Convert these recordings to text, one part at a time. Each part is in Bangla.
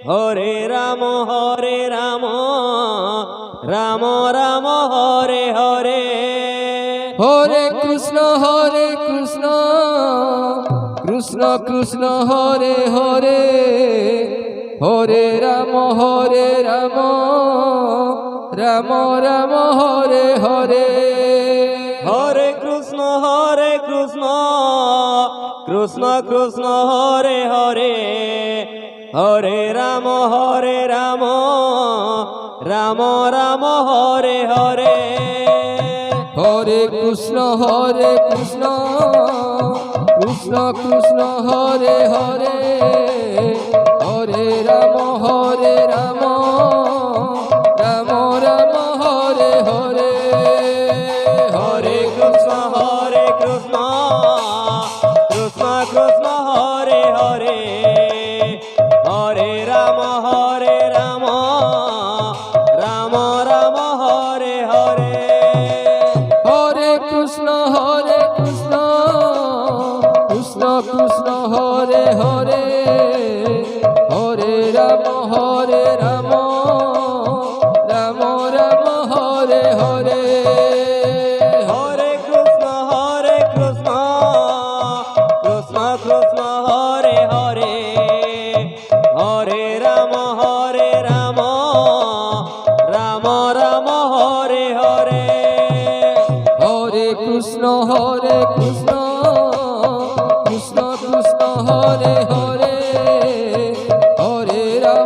হরে রাম রাম রাম হরে হরে। হরে কৃষ্ণ কৃষ্ণ কৃষ্ণ হরে হরে। হরে রাম রাম রাম হরে হরে। হরে কৃষ্ণ কৃষ্ণ কৃষ্ণ হরে হরে। হরে রাম রাম রাম হরে হরে। হরে কৃষ্ণ কৃষ্ণ কৃষ্ণ হরে হরে। হরে রাম রাম রাম হরে হরে। হরে কৃষ্ণ কৃষ্ণ কৃষ্ণ হরে হরে। হরে রাম রাম রাম হরে হরে। হরে কৃষ্ণ কৃষ্ণ কৃষ্ণ হরে হরে। হরে রাম রাম রাম হরে হরে। হরে কৃষ্ণ কৃষ্ণ কৃষ্ণ হরে হরে। হরে রাম রাম রাম হরে হরে। হরে কৃষ্ণ কৃষ্ণ কৃষ্ণ হরে হরে। হরে রাম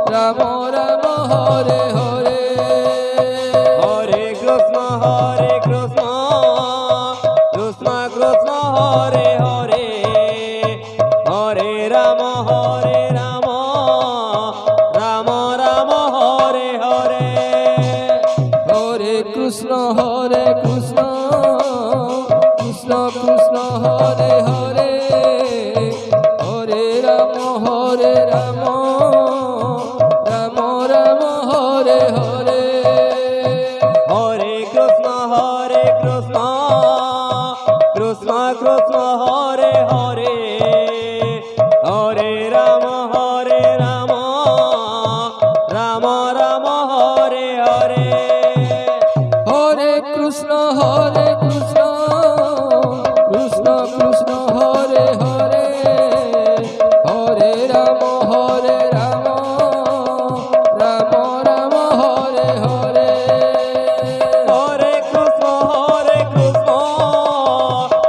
রাম রাম হরে হরে। হরে কৃষ্ণ কৃষ্ণ কৃষ্ণ হরে হরে। হরে রাম রাম রাম হরে হরে। হরে কৃষ্ণ কৃষ্ণ কৃষ্ণ হরে হরে। হরে রাম রাম রাম হরে হরে। হরে কৃষ্ণ কৃষ্ণ কৃষ্ণ হরে হরে। হরে রাম রাম রাম হরে হরে। হরে কৃষ্ণ কৃষ্ণ কৃষ্ণ হরে হরে। হরে রাম রাম রাম হরে হরে। হরে কৃষ্ণ কৃষ্ণ কৃষ্ণ হরে হরে। হরে রাম রাম রাম হরে হরে। হরে কৃষ্ণ কৃষ্ণ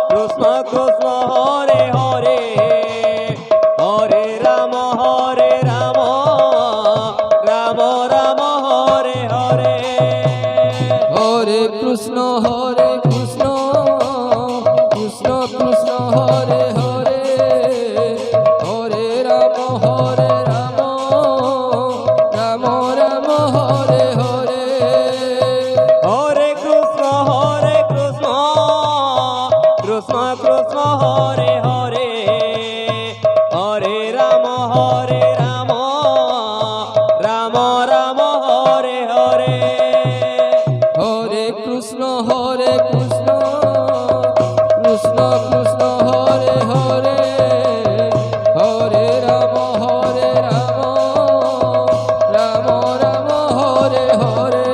কৃষ্ণ হরে হরে। হরে রাম রাম রাম হরে হরে। হরে কৃষ্ণ কৃষ্ণ কৃষ্ণ হরে হরে। হরে রাম রাম রাম হরে হরে। হরে কৃষ্ণ কৃষ্ণ কৃষ্ণ হরে হরে। হরে রাম রাম রাম হরে হরে। হরে কৃষ্ণ কৃষ্ণ কৃষ্ণ হরে হরে। হরে রাম রাম রাম হরে হরে।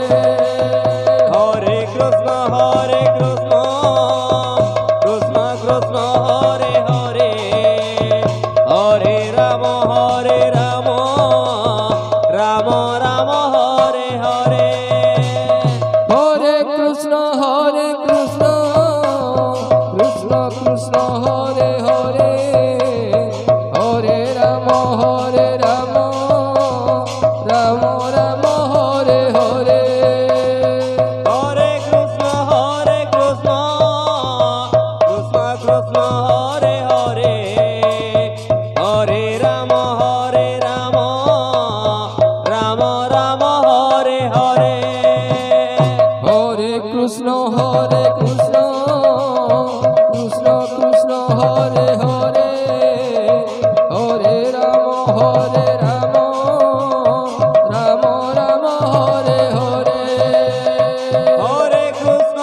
হরে কৃষ্ণ কৃষ্ণ কৃষ্ণ হরে হরে। হরে রাম রাম রাম হরে হরে। হরে কৃষ্ণ কৃষ্ণ কৃষ্ণ হরে হরে। হরে রাম রাম রাম হরে হরে। হরে কৃষ্ণ কৃষ্ণ কৃষ্ণ হরে হরে। হরে রাম রাম রাম হরে হরে। হরে কৃষ্ণ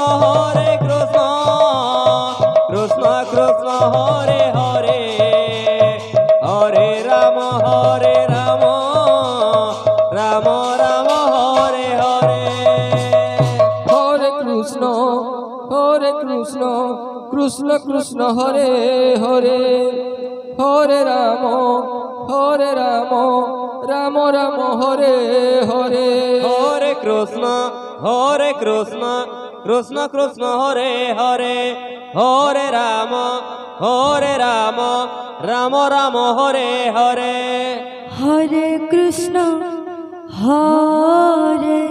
কৃষ্ণ কৃষ্ণ হরে হরে। হরে হরে কৃষ্ণ কৃষ্ণ কৃষ্ণ হরে হরে হরে রাম রাম রাম হরে হরে হরে কৃষ্ণ কৃষ্ণ কৃষ্ণ হরে হরে হরে রাম রাম রাম হরে হরে হরে কৃষ্ণ হরে